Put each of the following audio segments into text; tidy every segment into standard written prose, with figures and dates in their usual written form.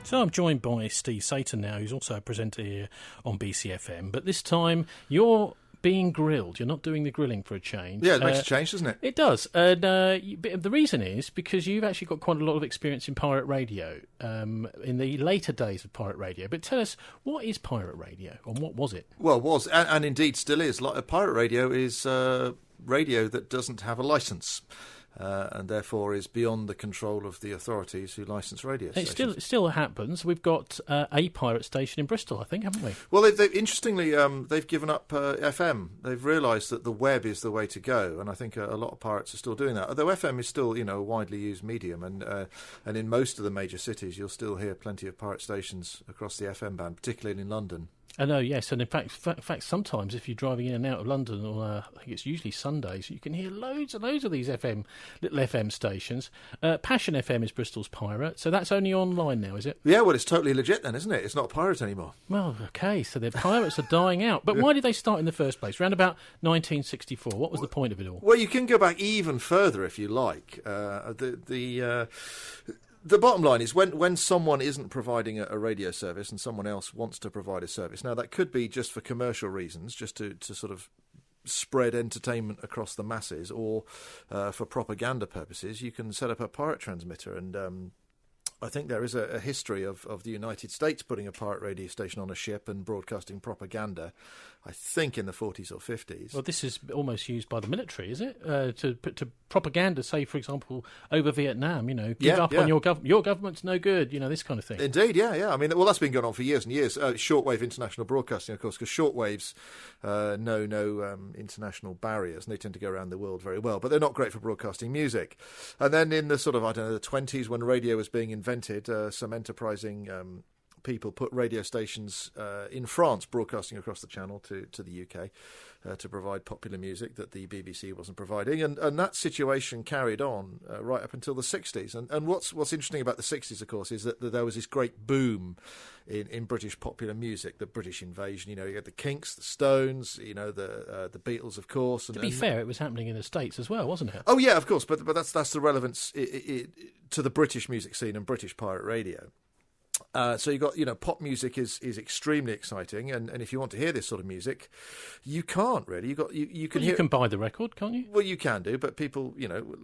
So I'm joined by Steve Satan now, who's also a presenter here on BCFM. But this time you're being grilled. You're not doing the grilling for a change. Yeah, it makes a change, doesn't it? It does. And the reason is because you've actually got quite a lot of experience in pirate radio, in the later days of pirate radio. But tell us, what is pirate radio, and what was it? Well, was, and indeed still is. Like, a pirate radio is radio that doesn't have a licence. And therefore is beyond the control of the authorities who license radio stations. It still happens. We've got a pirate station in Bristol, I think, haven't we? Well, interestingly, they've given up FM. They've realised that the web is the way to go, and I think a lot of pirates are still doing that. Although FM is still, a widely used medium, and in most of the major cities, you'll still hear plenty of pirate stations across the FM band, particularly in London. I know, yes, and in fact, sometimes if you're driving in and out of London on, I think it's usually Sundays, you can hear loads and loads of these little FM stations. Passion FM is Bristol's pirate, so that's only online now, is it? Yeah, well, it's totally legit then, isn't it? It's not a pirate anymore. Well, okay, so the pirates are dying out. But why did they start in the first place? Around about 1964, what was the point of it all? Well, you can go back even further if you like. The bottom line is when someone isn't providing a radio service and someone else wants to provide a service. Now, that could be just for commercial reasons, just to sort of spread entertainment across the masses, or for propaganda purposes. You can set up a pirate transmitter, and I think there is a history of the United States putting a pirate radio station on a ship and broadcasting propaganda, I think in the 40s or 50s. Well, this is almost used by the military, is it? To propaganda, say, for example, over Vietnam, give up on your government's no good, this kind of thing. Indeed, yeah. I mean, well, that's been going on for years and years. Shortwave international broadcasting, of course, because shortwaves know no international barriers, and they tend to go around the world very well, but they're not great for broadcasting music. And then in the sort of, the 20s, when radio was being invented, some enterprising people put radio stations in France broadcasting across the channel to the UK to provide popular music that the BBC wasn't providing, and that situation carried on right up until the 60s. And what's interesting about the 60s, of course, is that there was this great boom in British popular music, the British invasion. You had the Kinks, the Stones, the Beatles, of course. To be fair, it was happening in the States as well, wasn't it? Oh yeah, of course, but that's the relevance to the British music scene and British pirate radio. So you got, pop music is extremely exciting, and if you want to hear this sort of music, you can't really. You can buy the record, can't you? Well, you can do, but people,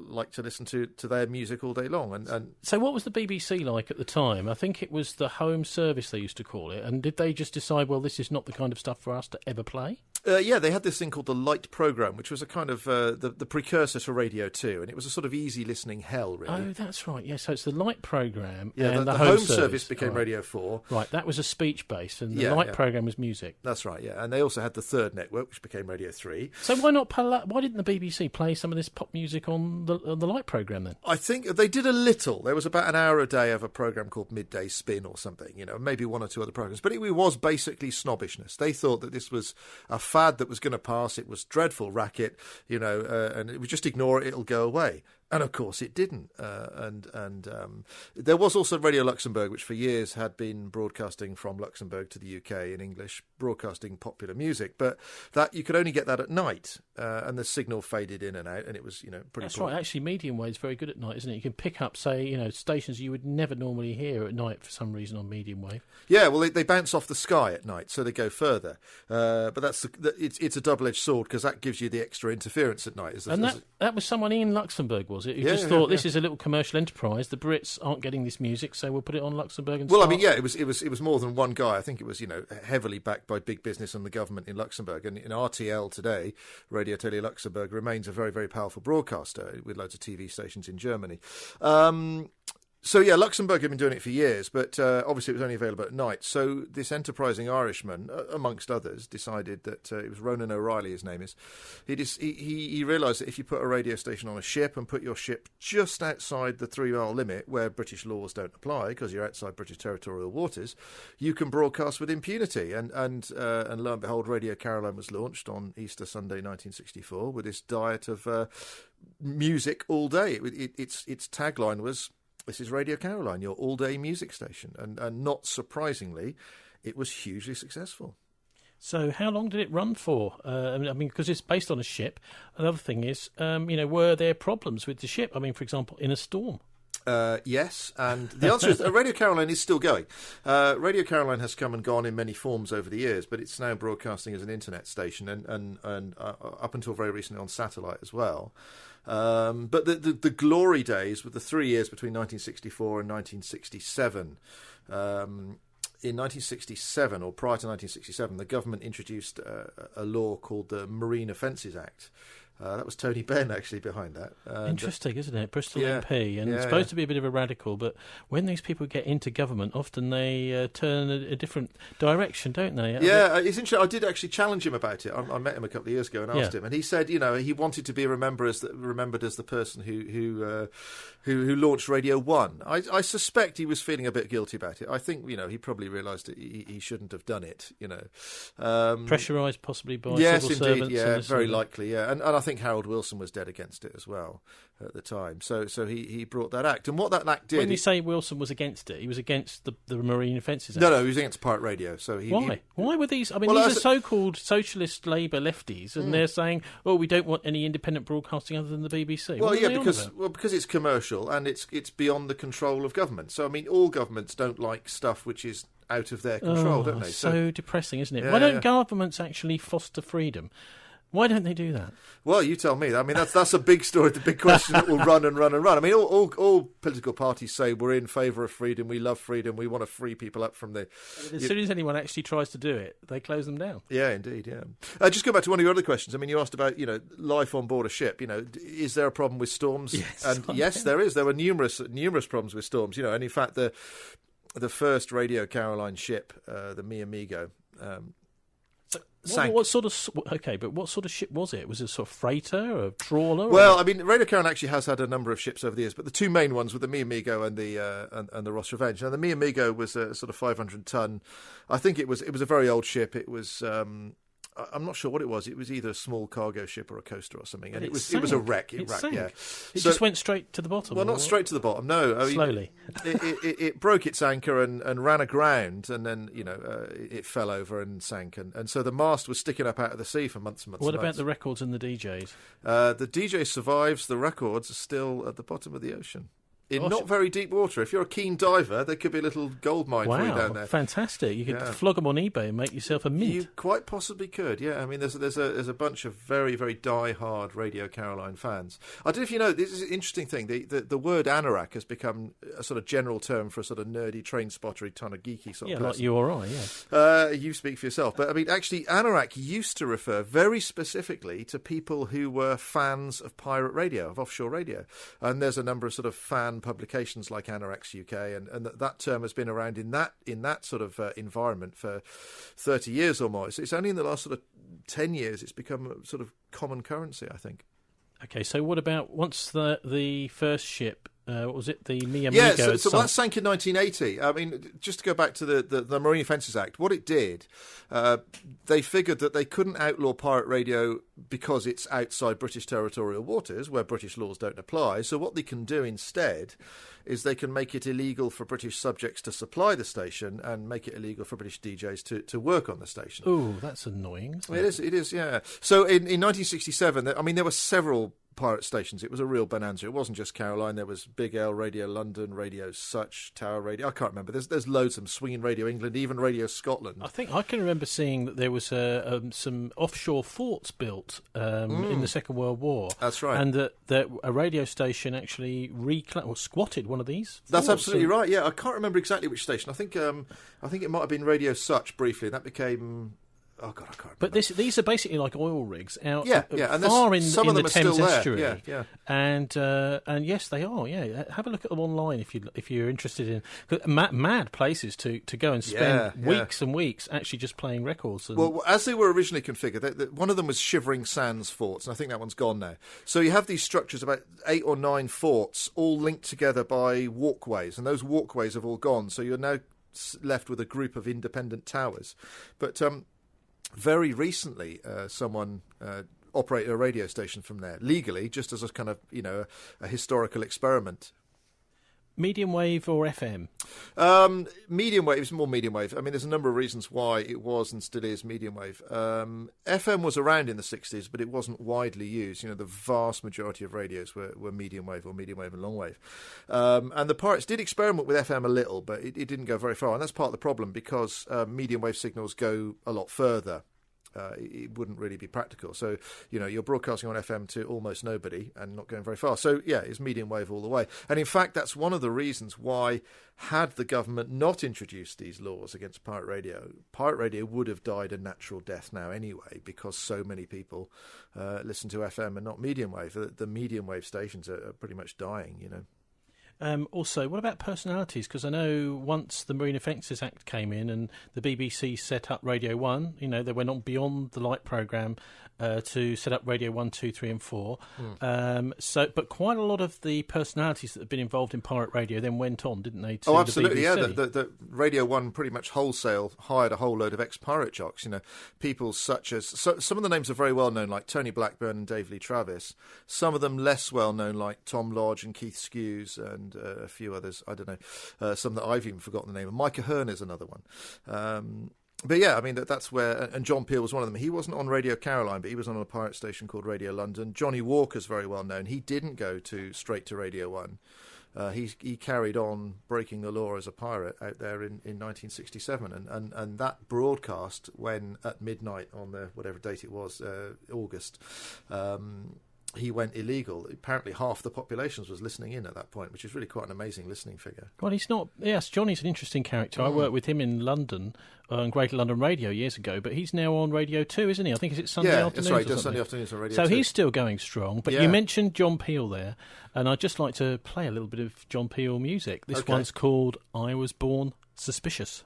like to listen to their music all day long. And so, what was the BBC like at the time? I think it was the Home Service they used to call it, and did they just decide, well, this is not the kind of stuff for us to ever play? Yeah, they had this thing called the Light Programme, which was a kind of the precursor to Radio 2, and it was a sort of easy listening hell, really. Oh, that's right. Yeah, so it's the Light Programme, yeah, and the Home Service became Radio 4. Right, that was a speech base, and the Light Programme was music. That's right, yeah. And they also had the Third Network, which became Radio 3. So why didn't the BBC play some of this pop music on the Light Programme then? I think they did a little. There was about an hour a day of a programme called Midday Spin or something, maybe one or two other programmes. But it was basically snobbishness. They thought that this was a fad that was going to pass. It was dreadful racket, and it was just ignore it, it'll go away. And of course it didn't. And there was also Radio Luxembourg, which for years had been broadcasting from Luxembourg to the UK in English, broadcasting popular music. But that you could only get that at night, and the signal faded in and out, and it was pretty. That's right. Actually, medium wave's very good at night, isn't it? You can pick up, say, stations you would never normally hear at night for some reason on medium wave. Yeah, well, they bounce off the sky at night, so they go further. But it's a double-edged sword, because that gives you the extra interference at night. That was someone in Luxembourg, was it? Who thought this is a little commercial enterprise. The Brits aren't getting this music, so we'll put it on Luxembourg. And it was more than one guy. I think it was heavily backed by big business and the government in Luxembourg. And in RTL today, Radio Tele Luxembourg remains a very, very powerful broadcaster with loads of TV stations in Germany. So, yeah, Luxembourg had been doing it for years, but obviously it was only available at night. So this enterprising Irishman, amongst others, decided that it was Ronan O'Reilly, his name is. He realised that if you put a radio station on a ship and put your ship just outside the 3-mile limit, where British laws don't apply because you're outside British territorial waters, you can broadcast with impunity. And lo and behold, Radio Caroline was launched on Easter Sunday 1964 with this diet of music all day. Its tagline was, "This is Radio Caroline, your all-day music station." And not surprisingly, it was hugely successful. So how long did it run for? Because it's based on a ship. Another thing is, were there problems with the ship? For example, in a storm? Yes, and the answer is Radio Caroline is still going. Radio Caroline has come and gone in many forms over the years, but it's now broadcasting as an internet station and up until very recently on satellite as well. But the glory days were the 3 years between 1964 and 1967. In 1967, or prior to 1967, the government introduced a law called the Marine Offences Act. That was Tony Benn actually behind that. Interesting, isn't it? Bristol MP, and it's supposed to be a bit of a radical, but when these people get into government, often they turn a different direction, don't they? Yeah, it's interesting. I did actually challenge him about it. I met him a couple of years ago and asked him, and he said, he wanted to be remembered as the person who launched Radio 1. I suspect he was feeling a bit guilty about it. I think, he probably realised that he shouldn't have done it, Pressurised possibly by yes, civil indeed, servants. very likely, and I think Harold Wilson was dead against it as well at the time. So he brought that act. And what that act did... When you say Wilson was against it, he was against the Marine Offences Act? No, he was against pirate radio. So Why? Why were these... these are so-called socialist Labour lefties, and they're saying, we don't want any independent broadcasting other than the BBC. Because it's commercial and it's beyond the control of government. So, all governments don't like stuff which is out of their control, don't they? So depressing, isn't it? Yeah, Why don't governments actually foster freedom? Why don't they do that? Well, you tell me. That's a big story, the big question that will run and run and run. All political parties say we're in favour of freedom, we love freedom, we want to free people up from the... As soon as anyone actually tries to do it, they close them down. Yeah, indeed, yeah. Just go back to one of your other questions. You asked about, life on board a ship. Is there a problem with storms? Yes. And yes, there is. There were numerous problems with storms, and in fact, the first Radio Caroline ship, the Mi Amigo... sank. What sort of ship was it? Was it a sort of freighter, a trawler? Well, Radio Caroline actually has had a number of ships over the years, but the two main ones were the Mi Amigo and the Ross Revenge. Now, the Mi Amigo was a sort of 500-ton. I think it was a very old ship. It was. I'm not sure what it was. It was either a small cargo ship or a coaster or something, and it was a wreck. It sank. Yeah. It just went straight to the bottom. Well, not straight to the bottom. No, slowly. It broke its anchor and ran aground, and then it fell over and sank, and so the mast was sticking up out of the sea for months and months. What about the records and the DJs? The DJ survives. The records are still at the bottom of the ocean. Not very deep water. If you're a keen diver, there could be a little gold mine for you down there. Fantastic! You could flog them on eBay and make yourself a mint. You quite possibly could. Yeah, there's a bunch of very, very die-hard Radio Caroline fans. I don't know if you know. This is an interesting thing. The word anorak has become a sort of general term for a sort of nerdy, train spottery, kind of geeky sort of person. Like you or I. Yeah. You speak for yourself, but actually, anorak used to refer very specifically to people who were fans of pirate radio, of offshore radio, and there's a number of sort of fan publications like Anorak's UK, and that term has been around in that sort of environment for 30 years or more. It's only in the last sort of 10 years it's become a sort of common currency, I think. Okay, so what about once the first ship? What was it? The Mi Amigo? Yeah, so that sank in 1980. Just to go back to the Marine Offences Act, what it did, they figured that they couldn't outlaw pirate radio because it's outside British territorial waters where British laws don't apply. So what they can do instead is they can make it illegal for British subjects to supply the station and make it illegal for British DJs to work on the station. Oh, that's annoying, isn't it? It is, yeah. So in 1967, there were several pirate stations. It was a real bonanza. It wasn't just Caroline. There was Big L, Radio London, Radio Such, Tower Radio. I can't remember. There's loads of them. Swinging Radio England, even Radio Scotland. I think I can remember seeing that there was some offshore forts built in the Second World War. That's right. And that a radio station actually squatted one of these forts. That's absolutely right. Yeah, I can't remember exactly which station. I think it might have been Radio Such briefly. That became... Oh God, I can't remember. But these are basically like oil rigs out and far in some of the them Thames are still estuary. There. Yeah. And yes, they are. Yeah, have a look at them online if you're interested in mad places to go and spend weeks and weeks actually just playing records. Well, as they were originally configured, one of them was Shivering Sands forts, and I think that one's gone now. So you have these structures, about 8 or 9 forts, all linked together by walkways, and those walkways have all gone. So you're now left with a group of independent towers, but. Very recently, someone operated a radio station from there legally, just as a kind of a historical experiment. medium wave or FM? Medium wave is more medium wave. I mean, there's a number of reasons why it was and still is medium wave. FM was around in the 60s, but it wasn't widely used. The vast majority of radios were medium wave or medium wave and long wave. And the Pirates did experiment with FM a little, but it didn't go very far. And that's part of the problem because medium wave signals go a lot further. It wouldn't really be practical. So, you're broadcasting on FM to almost nobody and not going very far. So, yeah, it's medium wave all the way. And in fact, that's one of the reasons why, had the government not introduced these laws against pirate radio would have died a natural death now anyway, because so many people listen to FM and not medium wave. The medium wave stations are pretty much dying, Also, what about personalities? Because I know once the Marine Offences Act came in and the BBC set up Radio 1, they went on beyond the light programme to set up Radio 1, 2, 3 and 4. But quite a lot of the personalities that have been involved in pirate radio then went on, didn't they, to absolutely, the BBC? Yeah. The Radio 1 pretty much wholesale hired a whole load of ex-pirate jocks, people such as... some of the names are very well known, like Tony Blackburn and Dave Lee Travis. Some of them less well known, like Tom Lodge and Keith Skews and a few others, I don't know, some that I've even forgotten the name of. Micah Hearn is another one. But yeah, I mean, that's where... And John Peel was one of them. He wasn't on Radio Caroline, but he was on a pirate station called Radio London. Johnny Walker's very well known. He didn't go straight to Radio 1. He carried on breaking the law as a pirate out there in 1967. And that broadcast, when at midnight on the whatever date it was, August... he went illegal. Apparently half the population was listening in at that point, which is really quite an amazing listening figure. Well, he's not... Yes, Johnny's an interesting character. I worked with him in London, on Greater London Radio years ago, but he's now on Radio 2, isn't he? I think it's Sunday afternoons. Yeah, that's right. He does Sunday afternoons on Radio 2. So he's still going strong. But you mentioned John Peel there, and I'd just like to play a little bit of John Peel music. This one's called I Was Born Suspicious.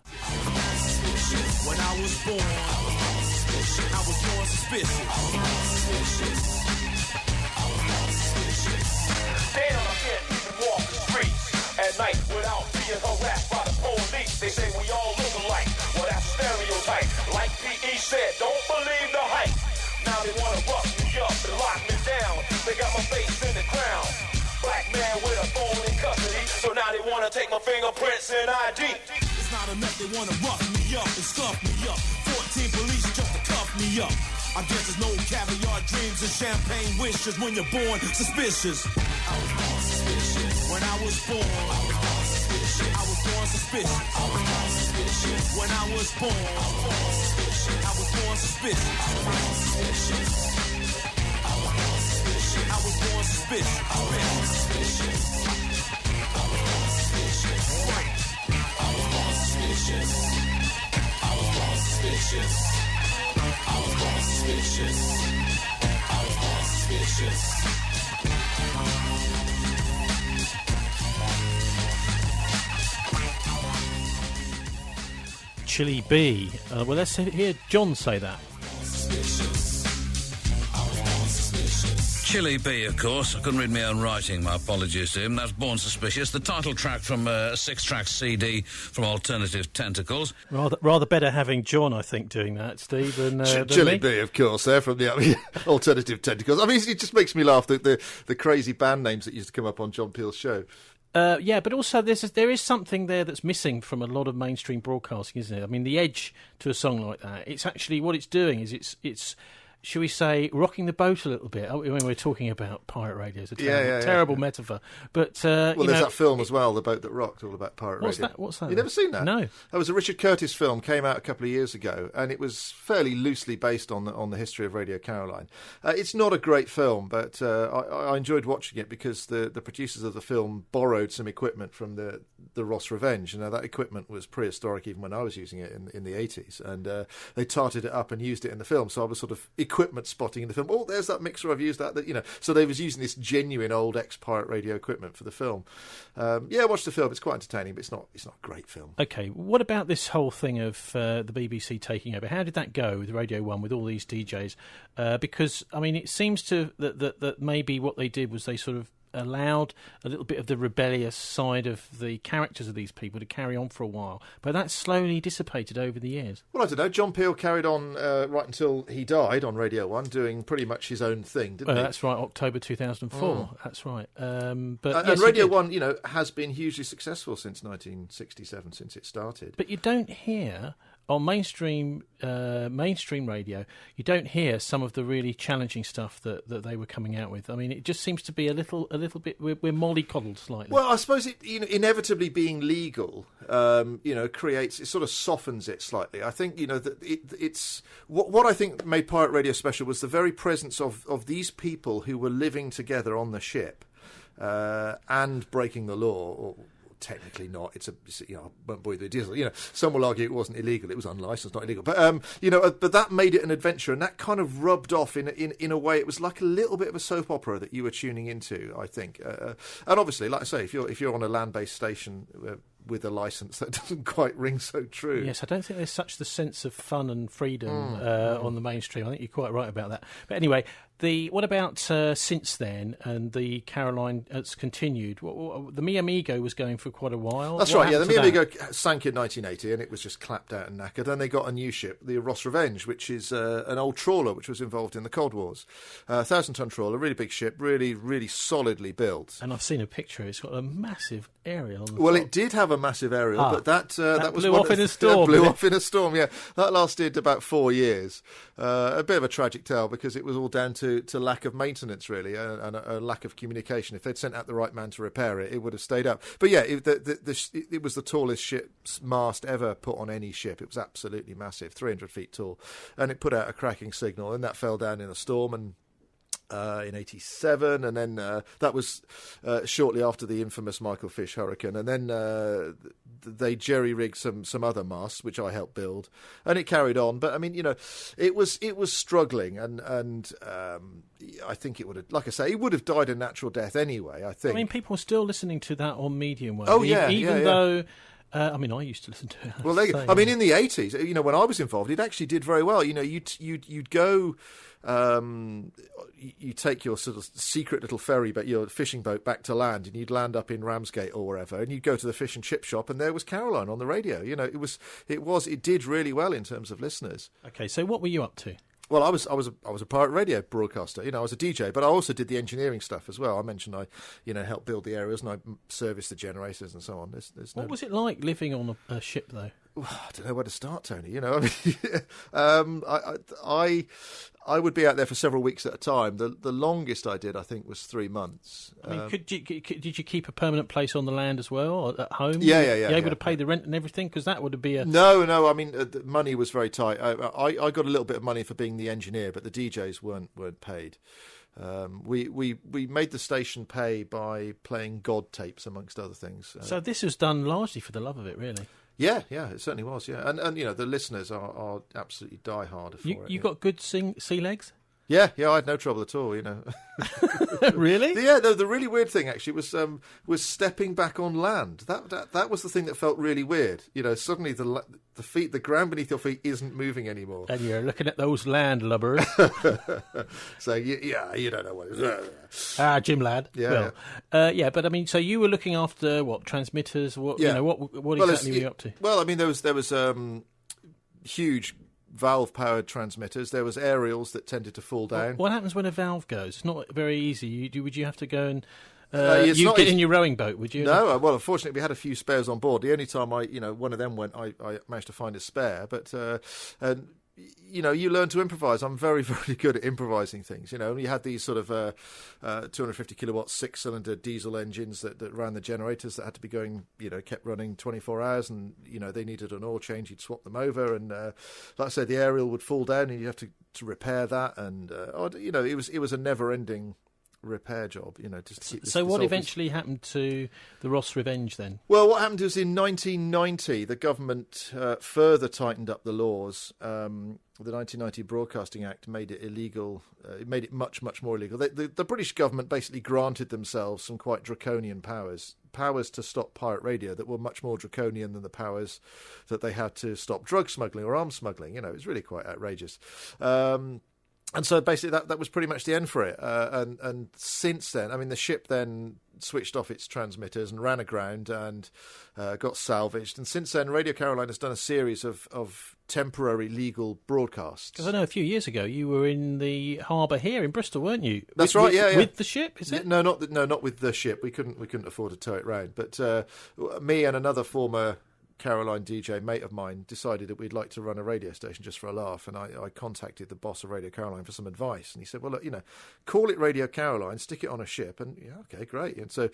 When I was born, I was born suspicious. Damn, I can't even walk the streets at night without being harassed by the police. They say we all look alike. Well, that's a stereotype. Like P.E. said, don't believe the hype. Now they want to rough me up and lock me down. They got my face in the ground. Black man with a phone in custody. So now they want to take my fingerprints and ID. It's not enough. They want to rough me up and scuff me up. 14 police just to cuff me up. I guess there's no caviar dreams and champagne wishes when you're born suspicious. I was born suspicious. When I was born, I was born suspicious. I was born suspicious. I was born suspicious. When I was born, I was born suspicious. I was born suspicious. I was born suspicious. I was born suspicious. I was born suspicious. I was born suspicious. I was born suspicious. Right. I was born suspicious. I was born suspicious. I was born suspicious. I was born suspicious. Chili B. Well, let's hear John say that. Chili B, of course. I couldn't read my own writing. My apologies to him. That's Born Suspicious, the title track from a 6-track CD from Alternative Tentacles. Rather better having John, I think, doing that, Steve, than Chili me. B, of course, there from the Alternative Tentacles. I mean, it just makes me laugh, the crazy band names that used to come up on John Peel's show. Yeah, but also there is something there that's missing from a lot of mainstream broadcasting, isn't it? I mean, the edge to a song like that, it's actually, what it's doing is it's should we say, rocking the boat a little bit when we're talking about pirate radio. It's a terrible metaphor. But there's that film as well, The Boat That Rocked, all about pirate radio. What's that? You never seen that? No. That was a Richard Curtis film, came out a couple of years ago, and it was fairly loosely based on the history of Radio Caroline. It's not a great film, but I enjoyed watching it because the producers of the film borrowed some equipment from the Ross Revenge. That equipment was prehistoric even when I was using it in the 80s, and they tarted it up and used it in the film. So I was sort of equipment spotting in the film. Oh, there's that mixer, I've used that. So they was using this genuine old ex-pirate radio equipment for the film. I watched the film. It's quite entertaining, but it's not a great film. Okay, what about this whole thing of the BBC taking over? How did that go with Radio 1 with all these DJs? Because I mean, it seems to that maybe what they did was they sort of allowed a little bit of the rebellious side of the characters of these people to carry on for a while, but that slowly dissipated over the years. Well, I don't know. John Peel carried on right until he died on Radio 1, doing pretty much his own thing, didn't he? That's right, October 2004. That's right. And Radio 1, has been hugely successful since 1967, since it started. But you don't hear on mainstream radio, you don't hear some of the really challenging stuff that they were coming out with. I mean, it just seems to be a little bit we're mollycoddled slightly. Well, I suppose it inevitably being legal, creates, it sort of softens it slightly. I think that it's what I think made Pirate Radio special was the very presence of these people who were living together on the ship and breaking the law. Or, technically not. I won't bore you with the details. Some will argue it wasn't illegal. It was unlicensed, not illegal. But but that made it an adventure, and that kind of rubbed off in a way. It was like a little bit of a soap opera that you were tuning into, I think. And obviously, like I say, if you're on a land-based station with a license, that doesn't quite ring so true. Yes, I don't think there's such the sense of fun and freedom on the mainstream. I think you're quite right about that. But anyway, what about since then, and the Caroline has continued? The Mi Amigo was going for quite a while. That's right, yeah. The Mi Amigo sank in 1980, and it was just clapped out and knackered. Then they got a new ship, the Ross Revenge, which is an old trawler which was involved in the Cold Wars. 1,000-ton trawler, really big ship, really, really solidly built. And I've seen a picture. It's got a massive aerial on the Well, top. it did have a massive aerial, but that was blew off in a storm. Blew off in a storm, yeah. That lasted about 4 years. A bit of a tragic tale because it was all down to lack of maintenance, really, and a lack of communication. If they'd sent out the right man to repair it, it would have stayed up. But yeah, it was the tallest ship's mast ever put on any ship. It was absolutely massive, 300 feet tall, and it put out a cracking signal, and that fell down in a storm and. In 87, and then that was shortly after the infamous Michael Fish hurricane, and then they jerry-rigged some other masts, which I helped build, and it carried on. But I mean, it was struggling, and I think it would have, like I say, it would have died a natural death anyway. I think. I mean, people are still listening to that on medium wave. Oh yeah, even though. I I used to listen to it. Well, I mean, in the 80s, when I was involved, it actually did very well. You'd go, you take your sort of secret little ferry, but your fishing boat back to land, and you'd land up in Ramsgate or wherever, and you'd go to the fish and chip shop, and there was Caroline on the radio. It did really well in terms of listeners. Okay, so what were you up to? Well, I was a pirate radio broadcaster. I was a DJ, but I also did the engineering stuff as well. I mentioned I helped build the aerials and I serviced the generators and so on. What was it like living on a ship, though? I don't know where to start, Tony. I would be out there for several weeks at a time. The longest I did, I think, was 3 months. I mean, did you keep a permanent place on the land as well, or at home? Yeah. You able to pay the rent and everything? Because that would be a... No. I mean, the money was very tight. I got a little bit of money for being the engineer, but the DJs weren't paid. We made the station pay by playing God tapes, amongst other things. So this was done largely for the love of it, really. Yeah, it certainly was. Yeah, and the listeners are absolutely diehard for it. You got good sea legs? Yeah, I had no trouble at all. Really? Yeah, the really weird thing actually was stepping back on land. That was the thing that felt really weird. Suddenly the feet, the ground beneath your feet isn't moving anymore, and you're looking at those landlubbers. So you don't know what it is. Jim Ladd. Yeah, yeah. But I mean, so you were looking after what transmitters? What exactly were you up to? Well, I mean, there was huge valve-powered transmitters. There was aerials that tended to fall down. What happens when a valve goes? It's not very easy. Would you have to go and you'd get in your rowing boat? Would you? No. Well, unfortunately, we had a few spares on board. The only time one of them went, I managed to find a spare. But you learn to improvise. I'm very, very good at improvising things. We had these sort of 250 kilowatt 6-cylinder diesel engines that ran the generators that had to be going, kept running 24 hours, and they needed an oil change. You'd swap them over, and like I said, the aerial would fall down, and you have to repair that, and it was a never-ending repair job, just to keep So what eventually happened to the Ross Revenge then? Well, what happened was in 1990, the government further tightened up the laws. The 1990 Broadcasting Act made it illegal. It made it much, much more illegal. The British government basically granted themselves some quite draconian powers to stop pirate radio that were much more draconian than the powers that they had to stop drug smuggling or arms smuggling. It was really quite outrageous. And so basically that was pretty much the end for it. And since then, I mean, the ship then switched off its transmitters and ran aground and got salvaged. And since then, Radio Caroline has done a series of temporary legal broadcasts. Because I know a few years ago you were in the harbour here in Bristol, weren't you? That's right, yeah. With the ship, is it? No, not with the ship. We couldn't afford to tow it round. But me and another former Caroline DJ mate of mine decided that we'd like to run a radio station just for a laugh, and I contacted the boss of Radio Caroline for some advice, and he said, well, look, call it Radio Caroline, stick it on a ship, and yeah, okay, great. And so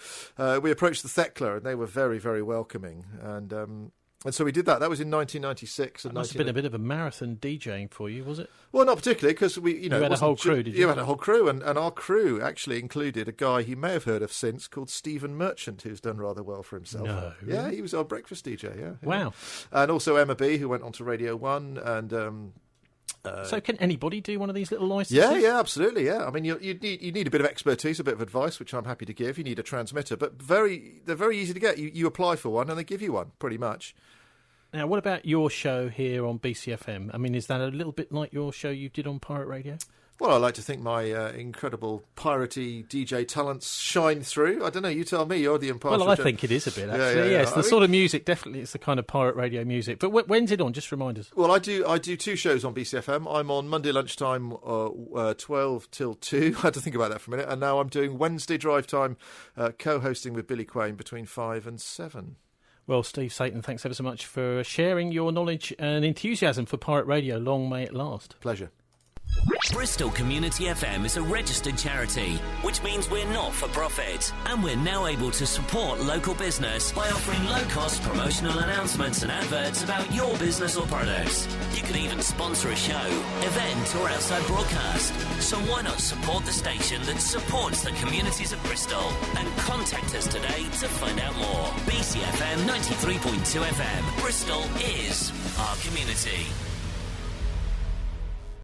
we approached the Thekla, and they were very, very welcoming, and so we did that. That was in 1996. That must have been a bit of a marathon DJing for you, was it? Well, not particularly, because you had a whole crew, did you? You had a whole crew, and our crew actually included a guy you may have heard of since called Stephen Merchant, who's done rather well for himself. No, yeah, he was our breakfast DJ. Yeah, wow. And also Emma B, who went on to Radio 1, and. So can anybody do one of these little licenses? Yeah, absolutely. Yeah, I mean, you need a bit of expertise, a bit of advice, which I'm happy to give. You need a transmitter, but they're very easy to get. You apply for one, and they give you one, pretty much. Now, what about your show here on BCFM? I mean, is that a little bit like your show you did on Pirate Radio? Well, I like to think my incredible piratey DJ talents shine through. I don't know, you tell me, you're the impartial. Well, I think it is a bit, actually. Yeah, it's the sort of music, definitely, it's the kind of pirate radio music. But when's it on? Just remind us. Well, I do two shows on BCFM. I'm on Monday lunchtime, 12 till 2. I had to think about that for a minute. And now I'm doing Wednesday drive time, co-hosting with Billy Quain between 5 and 7. Well, Steve Satan, thanks ever so much for sharing your knowledge and enthusiasm for pirate radio. Long may it last. Pleasure. Bristol Community FM is a registered charity, which means we're not for profit, and we're now able to support local business by offering low-cost promotional announcements and adverts about your business or products. You can even sponsor a show, event or outside broadcast. So why not support the station that supports the communities of Bristol, and contact us today to find out more. BCFM 93.2 FM. Bristol is our community.